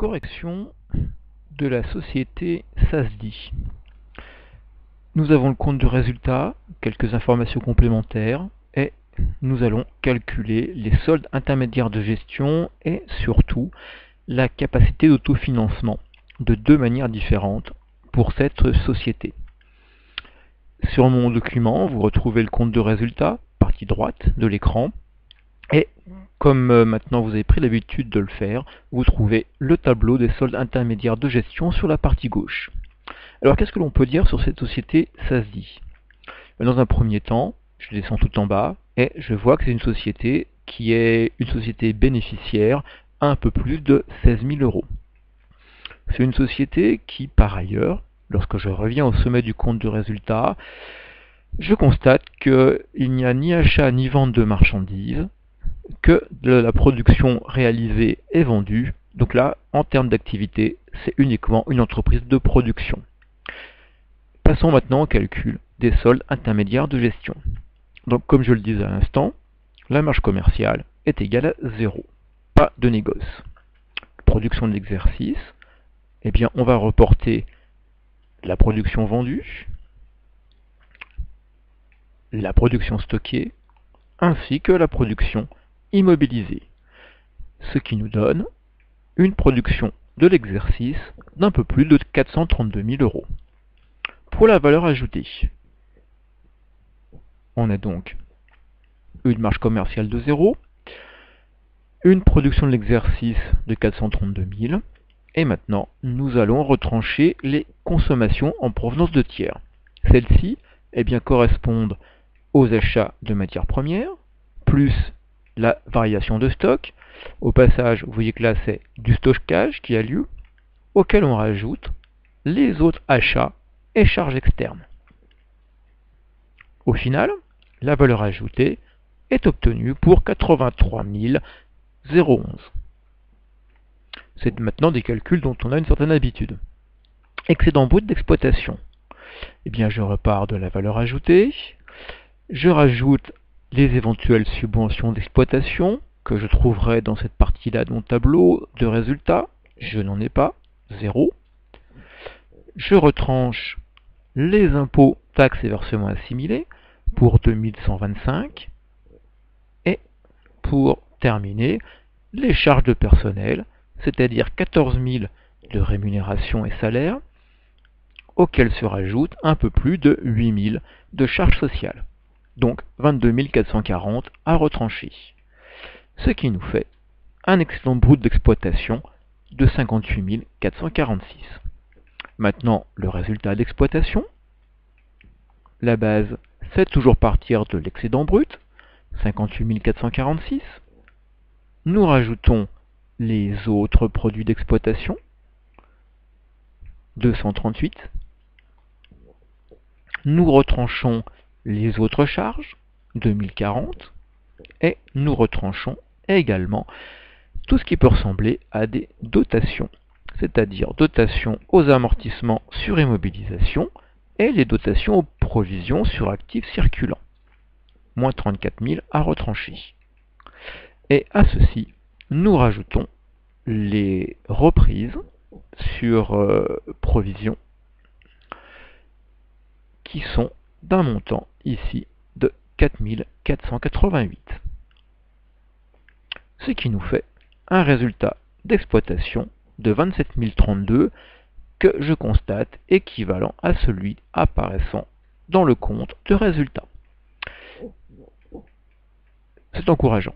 Correction de la société SASDI. Nous avons le compte de résultat, quelques informations complémentaires et nous allons calculer les soldes intermédiaires de gestion et surtout la capacité d'autofinancement de deux manières différentes pour cette société. Sur mon document, vous retrouvez le compte de résultat, partie droite de l'écran, et comme maintenant vous avez pris l'habitude de le faire, vous trouvez le tableau des soldes intermédiaires de gestion sur la partie gauche. Alors qu'est-ce que l'on peut dire sur cette société SASDI? Dans un premier temps, je descends tout en bas et je vois que c'est une société qui est une société bénéficiaire à un peu plus de 16 000 euros. C'est une société qui, par ailleurs, lorsque je reviens au sommet du compte de résultat, je constate qu'il n'y a ni achat ni vente de marchandises, que de la production réalisée et vendue. Donc là, en termes d'activité, c'est uniquement une entreprise de production. Passons maintenant au calcul des soldes intermédiaires de gestion. Donc comme je le disais à l'instant, la marge commerciale est égale à 0. Pas de négoce. Production de l'exercice, eh bien on va reporter la production vendue, la production stockée, ainsi que la production immobilisée. Ce qui nous donne une production de l'exercice d'un peu plus de 432 000 euros. Pour la valeur ajoutée, on a donc une marge commerciale de 0, une production de l'exercice de 432 000, et maintenant nous allons retrancher les consommations en provenance de tiers. Celles-ci correspondent aux achats de matières premières, plus la variation de stock. Au passage, vous voyez que là c'est du stockage qui a lieu, auquel on rajoute les autres achats et charges externes. Au final, la valeur ajoutée est obtenue pour 83 011. C'est maintenant des calculs dont on a une certaine habitude. Excédent brut d'exploitation. Eh bien, je repars de la valeur ajoutée, je rajoute les éventuelles subventions d'exploitation que je trouverai dans cette partie-là de mon tableau de résultats. Je n'en ai pas, 0. Je retranche les impôts, taxes et versements assimilés pour 2125. Et pour terminer, les charges de personnel, c'est-à-dire 14 000 de rémunération et salaire, auxquels se rajoute un peu plus de 8 000 de charges sociales. Donc 22 440 à retrancher. Ce qui nous fait un excédent brut d'exploitation de 58 446. Maintenant, le résultat d'exploitation. La base, c'est toujours partir de l'excédent brut, 58 446. Nous rajoutons les autres produits d'exploitation, 238. Nous retranchons les autres charges, 2040. Et nous retranchons également tout ce qui peut ressembler à des dotations, c'est-à-dire dotations aux amortissements sur immobilisation et les dotations aux provisions sur actifs circulants. Moins 34 000 à retrancher. Et à ceci, nous rajoutons les reprises sur provisions qui sont d'un montant ici de 4 488. Ce qui nous fait un résultat d'exploitation de 27 032 que je constate équivalent à celui apparaissant dans le compte de résultat. C'est encourageant.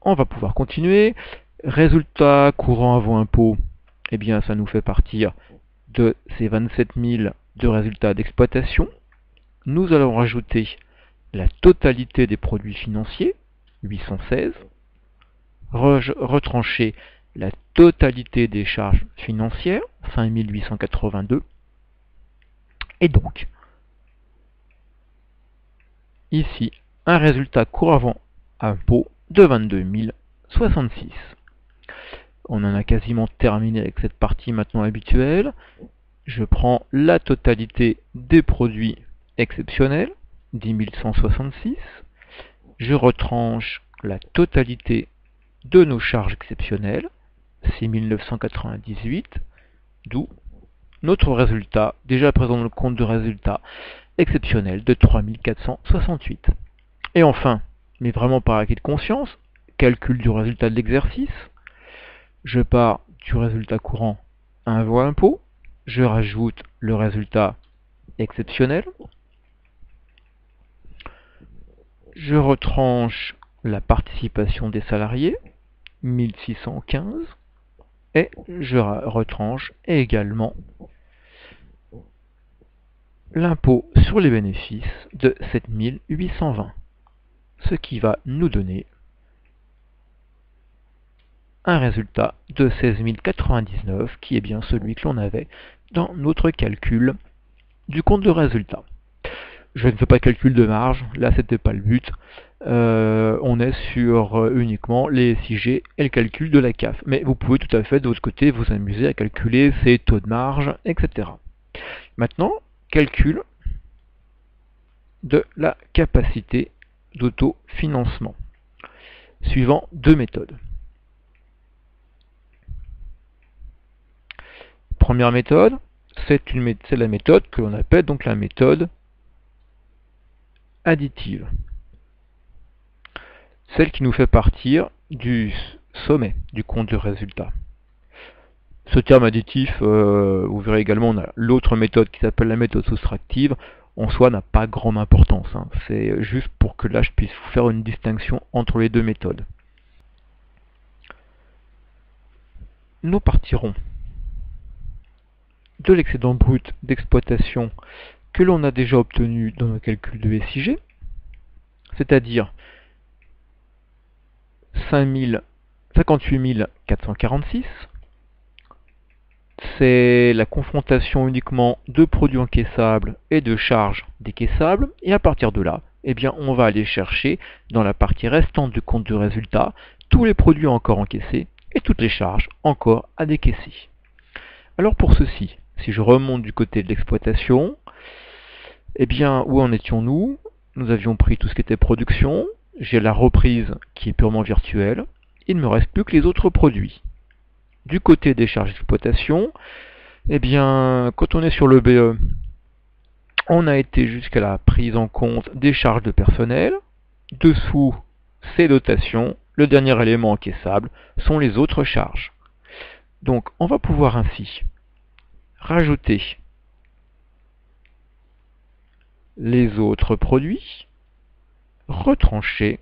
On va pouvoir continuer. Résultat courant avant impôt, eh bien ça nous fait partir de ces 27 000 de résultats d'exploitation. Nous allons rajouter la totalité des produits financiers, 816, retrancher la totalité des charges financières, 5882, et donc, ici, un résultat courant avant impôt de 22 066. On en a quasiment terminé avec cette partie maintenant habituelle. Je prends la totalité des produits exceptionnels, 10 166. Je retranche la totalité de nos charges exceptionnelles, 6998, d'où notre résultat, déjà présent dans le compte de résultat exceptionnel de 3468. Et enfin, mais vraiment par acquis de conscience, calcul du résultat de l'exercice, je pars du résultat courant voie impôt, je rajoute le résultat exceptionnel, je retranche la participation des salariés, 1615, et je retranche également l'impôt sur les bénéfices de 7820, ce qui va nous donner un résultat de 16 099 qui est bien celui que l'on avait dans notre calcul du compte de résultat. Je ne fais pas de calcul de marge, là c'était pas le but. On est sur uniquement les SIG et le calcul de la CAF. Mais vous pouvez tout à fait de votre côté vous amuser à calculer ces taux de marge, etc. Maintenant, calcul de la capacité d'autofinancement, suivant deux méthodes. Première méthode, c'est la méthode que l'on appelle donc la méthode additive. Celle qui nous fait partir du sommet du compte de résultat. Ce terme additif, vous verrez également, on a l'autre méthode qui s'appelle la méthode soustractive, en soi n'a pas grande importance. C'est juste pour que là je puisse vous faire une distinction entre les deux méthodes. Nous partirons de l'excédent brut d'exploitation que l'on a déjà obtenu dans nos calculs de SIG, c'est-à-dire 58 446. C'est la confrontation uniquement de produits encaissables et de charges décaissables, et à partir de là, eh bien, on va aller chercher dans la partie restante du compte de résultat tous les produits encore encaissés et toutes les charges encore à décaisser. Alors pour ceci, si je remonte du côté de l'exploitation, eh bien, où en étions-nous? Nous avions pris tout ce qui était production, j'ai la reprise qui est purement virtuelle, il ne me reste plus que les autres produits. Du côté des charges d'exploitation, eh bien, quand on est sur le BE, on a été jusqu'à la prise en compte des charges de personnel. Dessous, ces dotations. Le dernier élément encaissable sont les autres charges. Donc, on va pouvoir ainsi rajouter les autres produits, retrancher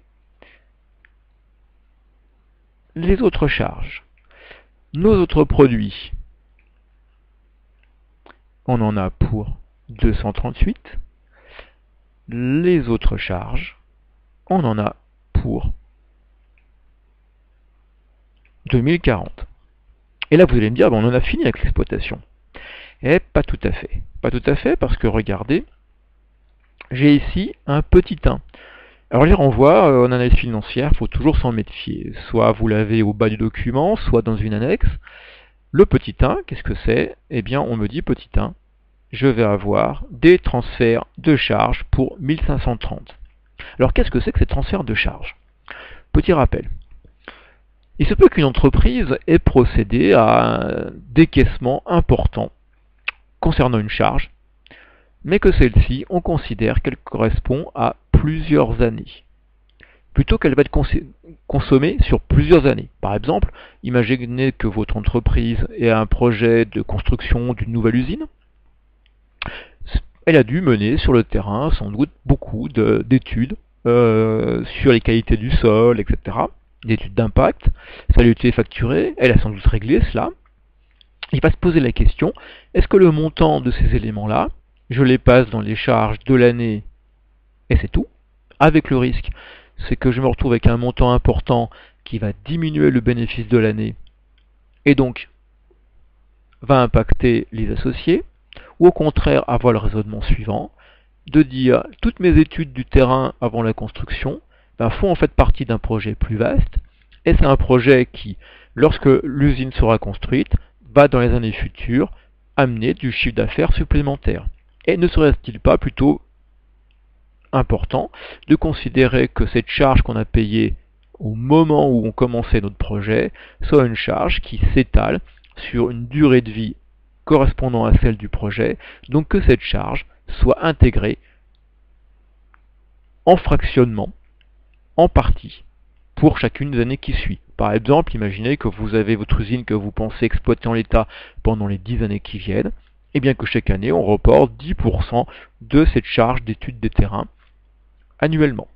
les autres charges. Nos autres produits, on en a pour 238. Les autres charges, on en a pour 2040. Et là, vous allez me dire, on en a fini avec l'exploitation. Eh, pas tout à fait. Pas tout à fait, parce que regardez, j'ai ici un petit 1. Alors les renvois en analyse financière, il faut toujours s'en méfier. Soit vous l'avez au bas du document, soit dans une annexe. Le petit 1, qu'est-ce que c'est? Eh bien, on me dit petit 1, je vais avoir des transferts de charges pour 1530. Alors qu'est-ce que c'est que ces transferts de charges? Petit rappel. Il se peut qu'une entreprise ait procédé à un décaissement important concernant une charge, mais que celle-ci, on considère qu'elle correspond à plusieurs années, plutôt qu'elle va être consommée sur plusieurs années. Par exemple, imaginez que votre entreprise ait un projet de construction d'une nouvelle usine. Elle a dû mener sur le terrain sans doute beaucoup d'études sur les qualités du sol, etc., d'études d'impact. Ça lui a été facturé, elle a sans doute réglé cela. Il va se poser la question, est-ce que le montant de ces éléments-là, je les passe dans les charges de l'année et c'est tout, avec le risque, c'est que je me retrouve avec un montant important qui va diminuer le bénéfice de l'année et donc va impacter les associés, ou au contraire avoir le raisonnement suivant, de dire toutes mes études du terrain avant la construction font en fait partie d'un projet plus vaste, et c'est un projet qui, lorsque l'usine sera construite, va dans les années futures amener du chiffre d'affaires supplémentaire. Et ne serait-il pas plutôt important de considérer que cette charge qu'on a payée au moment où on commençait notre projet, soit une charge qui s'étale sur une durée de vie correspondant à celle du projet, donc que cette charge soit intégrée en fractionnement, en partie, pour chacune des années qui suit. Par exemple, imaginez que vous avez votre usine que vous pensez exploiter en l'état pendant les 10 années qui viennent, et bien que chaque année on reporte 10% de cette charge d'étude des terrains annuellement.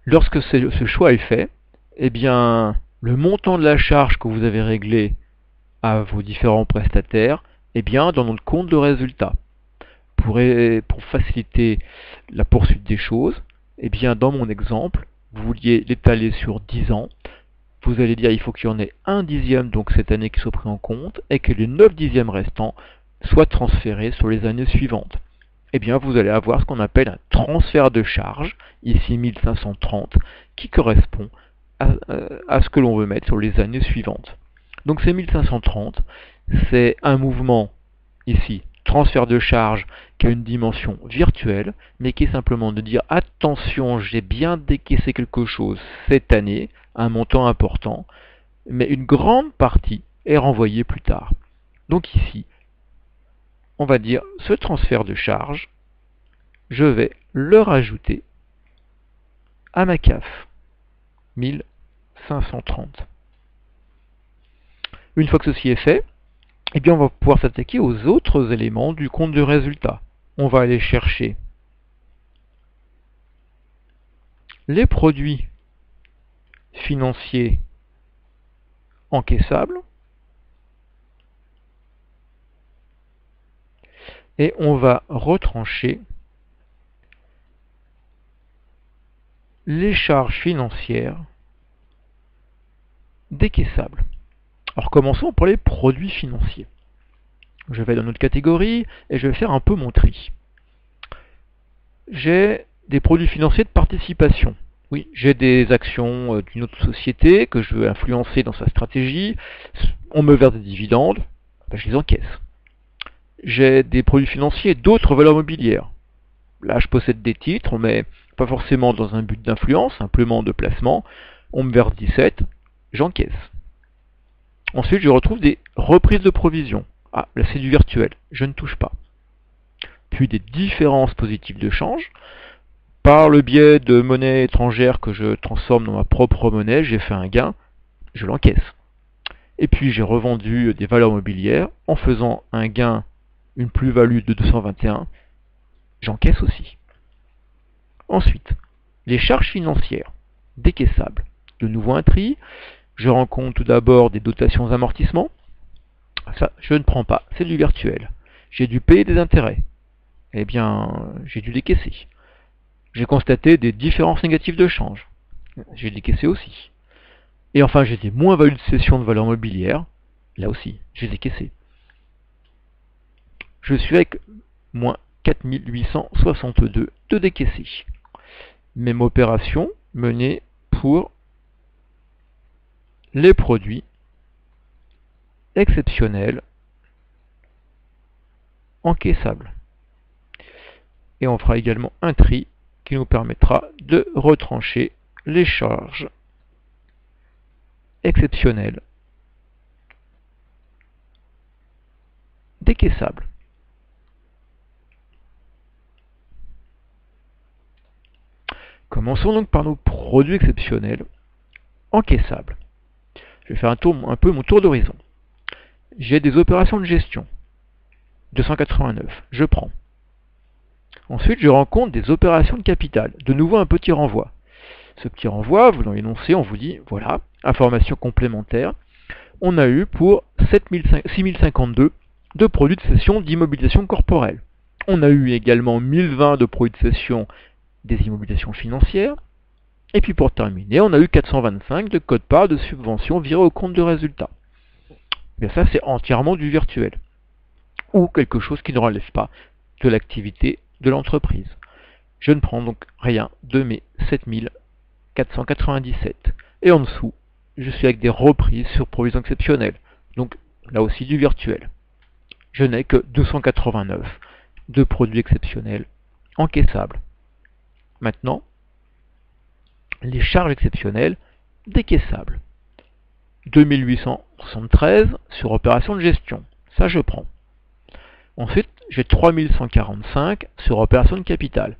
Lorsque ce choix est fait, eh bien, le montant de la charge que vous avez réglé à vos différents prestataires, eh bien, dans notre compte de résultat. Pour faciliter la poursuite des choses, eh bien, dans mon exemple, vous vouliez l'étaler sur 10 ans, vous allez dire il faut qu'il y en ait 1/10 donc cette année qui soit pris en compte, et que les 9/10 restants soient transférés sur les années suivantes. Eh bien, vous allez avoir ce qu'on appelle un transfert de charge, ici 1530, qui correspond à ce que l'on veut mettre sur les années suivantes. Donc ces 1530, c'est un mouvement, ici, transfert de charge, qui a une dimension virtuelle, mais qui est simplement de dire attention, j'ai bien décaissé quelque chose cette année, un montant important, mais une grande partie est renvoyée plus tard. Donc ici, on va dire ce transfert de charge, je vais le rajouter à ma CAF, 1530. Une fois que ceci est fait, eh bien on va pouvoir s'attaquer aux autres éléments du compte de résultat. On va aller chercher les produits financiers encaissables et on va retrancher les charges financières décaissables. Alors commençons par les produits financiers. Je vais dans notre catégorie et je vais faire un peu mon tri. J'ai des produits financiers de participation. Oui, j'ai des actions d'une autre société que je veux influencer dans sa stratégie. On me verse des dividendes, ben je les encaisse. J'ai des produits financiers d'autres valeurs mobilières. Là, je possède des titres, mais pas forcément dans un but d'influence, simplement de placement. On me verse 17, j'encaisse. Ensuite, je retrouve des reprises de provisions. Ah, là c'est du virtuel, je ne touche pas. Puis des différences positives de change. Par le biais de monnaie étrangère que je transforme dans ma propre monnaie, j'ai fait un gain, je l'encaisse. Et puis j'ai revendu des valeurs mobilières en faisant un gain, une plus-value de 221, j'encaisse aussi. Ensuite, les charges financières décaissables. De nouveau un tri. Je rencontre tout d'abord des dotations d'amortissement. Ça, je ne prends pas, c'est du virtuel. J'ai dû payer des intérêts. Eh bien, j'ai dû décaisser. J'ai constaté des différences négatives de change. J'ai décaissé aussi. Et enfin, j'ai des moins-values de cession de valeurs mobilières. Là aussi, j'ai décaissé. Je suis avec moins 4862 de décaissé. Même opération menée pour les produits exceptionnels encaissables. Et on fera également un tri qui nous permettra de retrancher les charges exceptionnelles décaissables. Commençons donc par nos produits exceptionnels encaissables. Je vais faire un peu mon tour d'horizon. J'ai des opérations de gestion. 289, je prends. Ensuite, je rencontre des opérations de capital. De nouveau, un petit renvoi. Ce petit renvoi, vous l'énoncez, on vous dit, voilà, information complémentaire. On a eu pour 6052 de produits de cession d'immobilisation corporelle. On a eu également 1020 de produits de cession des immobilisations financières. Et puis pour terminer, on a eu 425 de quote-part de subvention virés au compte de résultat. Bien ça, c'est entièrement du virtuel. Ou quelque chose qui ne relève pas de l'activité de l'entreprise. Je ne prends donc rien de mes 7497. Et en dessous, je suis avec des reprises sur provisions exceptionnelles. Donc là aussi du virtuel. Je n'ai que 289 de produits exceptionnels encaissables. Maintenant, les charges exceptionnelles décaissables. 2873 sur opération de gestion, ça je prends. Ensuite, j'ai 3145 sur opération de capital.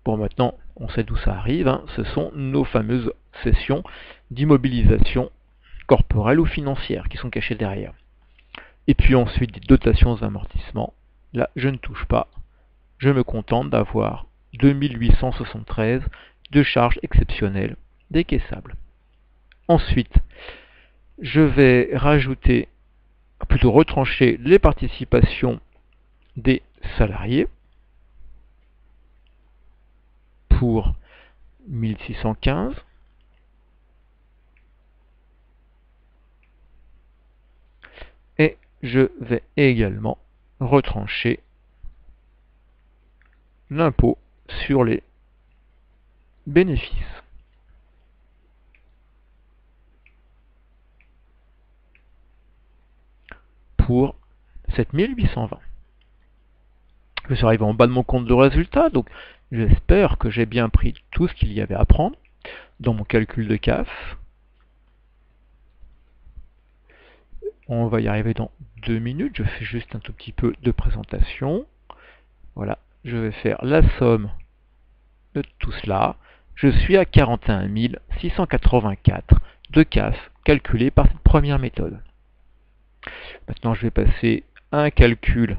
Bon, maintenant, on sait d'où ça arrive, hein. Ce sont nos fameuses cessions d'immobilisation corporelle ou financière qui sont cachées derrière. Et puis ensuite, des dotations aux amortissements. Là, je ne touche pas. Je me contente d'avoir 2873 de charges exceptionnelles décaissables. Ensuite, je vais rajouter, plutôt retrancher les participations des salariés pour 1615. Et je vais également retrancher l'impôt sur les bénéfices pour 7820. Je suis arrivé en bas de mon compte de résultat, donc j'espère que j'ai bien pris tout ce qu'il y avait à prendre dans mon calcul de CAF. On va y arriver dans 2 minutes, je fais juste un tout petit peu de présentation. Voilà, je vais faire la somme de tout cela. Je suis à 41 684 de CAF calculé par cette première méthode. Maintenant, je vais passer à un calcul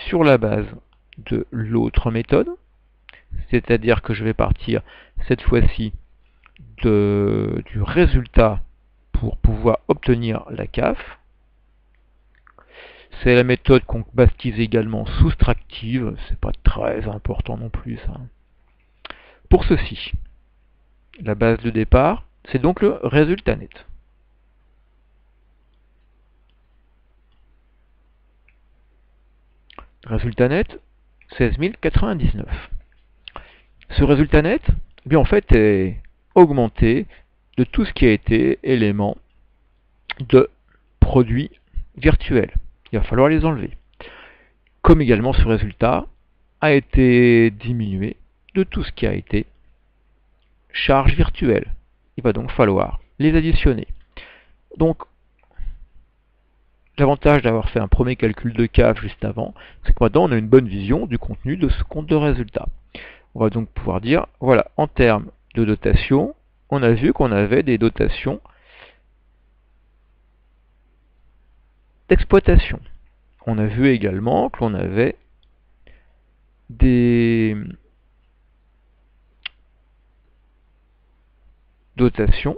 sur la base de l'autre méthode, c'est-à-dire que je vais partir cette fois-ci du résultat pour pouvoir obtenir la CAF. C'est la méthode qu'on baptise également soustractive, c'est pas très important non plus ça. Pour ceci, la base de départ, c'est donc le résultat net. Résultat net, 16 099. Ce résultat net, eh bien, en fait, est augmenté de tout ce qui a été élément de produits virtuels. Il va falloir les enlever. Comme également ce résultat a été diminué de tout ce qui a été charge virtuelle. Il va donc falloir les additionner. Donc, l'avantage d'avoir fait un premier calcul de CAF juste avant, c'est que maintenant on a une bonne vision du contenu de ce compte de résultat. On va donc pouvoir dire, voilà, en termes de dotation, on a vu qu'on avait des dotations d'exploitation. On a vu également que l'on avait des dotations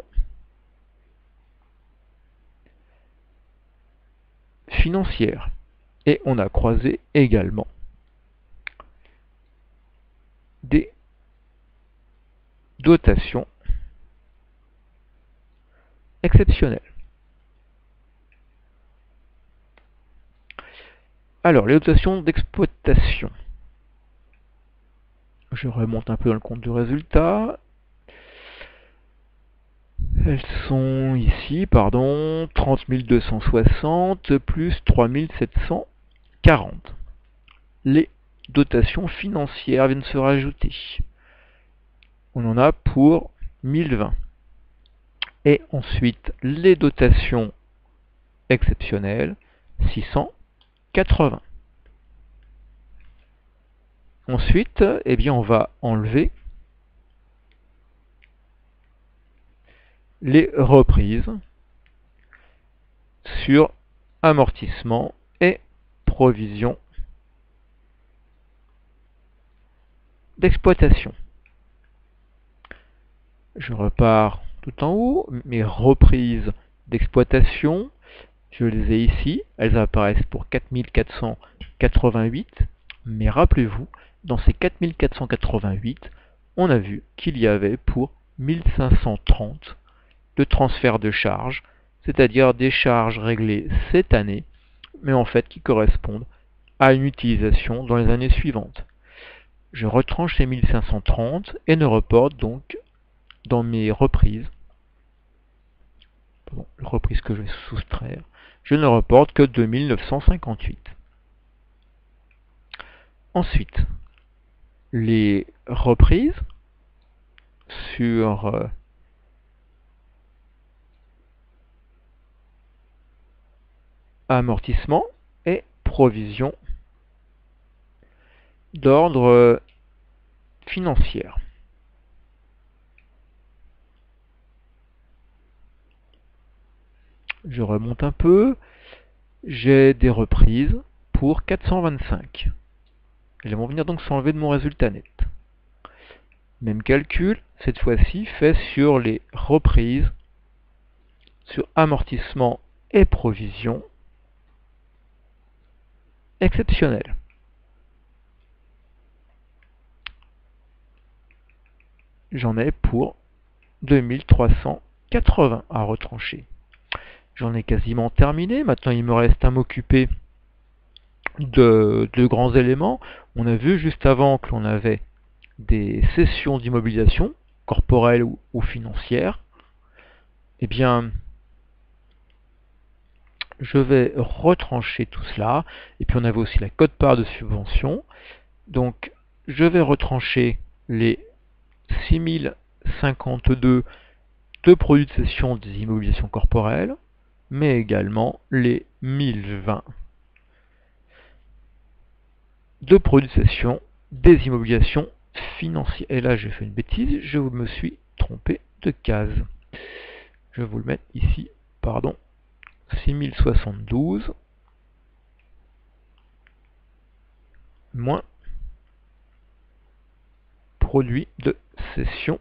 financières. Et on a croisé également des dotations exceptionnelles. Alors, les dotations d'exploitation. Je remonte un peu dans le compte de résultat. Elles sont ici, pardon, 30 260 plus 3 740. Les dotations financières viennent se rajouter. On en a pour 1020. Et ensuite, les dotations exceptionnelles, 680. Ensuite, eh bien, on va enlever les reprises sur amortissement et provision d'exploitation. Je repars tout en haut, mes reprises d'exploitation, je les ai ici, elles apparaissent pour 4488, mais rappelez-vous, dans ces 4488, on a vu qu'il y avait pour 1530 de transfert de charges, c'est-à-dire des charges réglées cette année, mais en fait qui correspondent à une utilisation dans les années suivantes. Je retranche ces 1530 et ne reporte donc dans mes reprises, les reprises que je vais soustraire, je ne reporte que 2958. Ensuite, les reprises sur amortissement et provision d'ordre financière. Je remonte un peu, j'ai des reprises pour 425. Elles vont venir donc s'enlever de mon résultat net. Même calcul, cette fois-ci fait sur les reprises, sur amortissement et provision exceptionnelles. J'en ai pour 2380 à retrancher. J'en ai quasiment terminé. Maintenant, il me reste à m'occuper de grands éléments. On a vu juste avant que l'on avait des cessions d'immobilisation, corporelles ou financières. Eh bien, je vais retrancher tout cela. Et puis, on avait aussi la quote-part de subvention. Donc, je vais retrancher les 6052 de produits de cession des immobilisations corporelles, mais également les 1020 de produits de cession des immobilisations financières. Et là, j'ai fait une bêtise, je me suis trompé de case. Je vais vous le mettre ici, pardon. 6072 moins produits de cession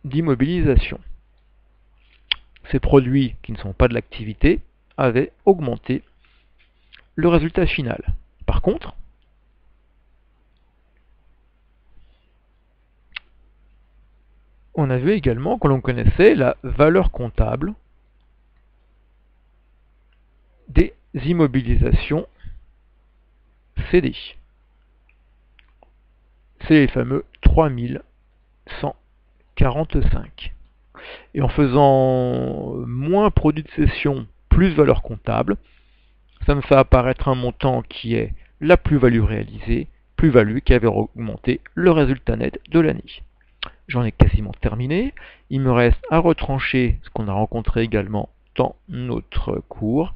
d'immobilisation. Ces produits qui ne sont pas de l'activité avaient augmenté le résultat final. Par contre, on a vu également que l'on connaissait la valeur comptable des immobilisations CD. C'est les fameux 3145. Et en faisant moins produits de cession plus valeur comptable, ça me fait apparaître un montant qui est la plus-value réalisée, plus-value qui avait augmenté le résultat net de l'année. J'en ai quasiment terminé. Il me reste à retrancher ce qu'on a rencontré également dans notre cours,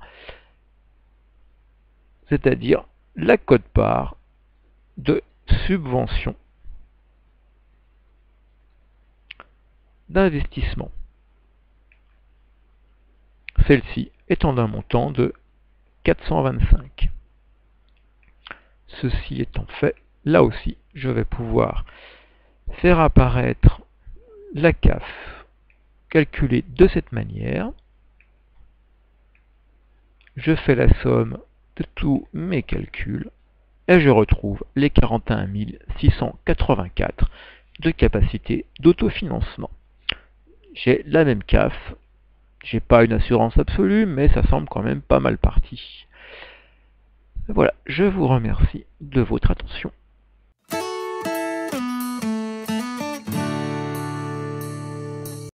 c'est-à-dire la quote-part de subvention d'investissement. Celle-ci étant d'un montant de 425. Ceci étant fait, là aussi, je vais pouvoir faire apparaître la CAF calculée de cette manière. Je fais la somme de tous mes calculs et je retrouve les 41 684 de capacité d'autofinancement. J'ai la même CAF, j'ai pas une assurance absolue, mais ça semble quand même pas mal parti. Voilà, je vous remercie de votre attention.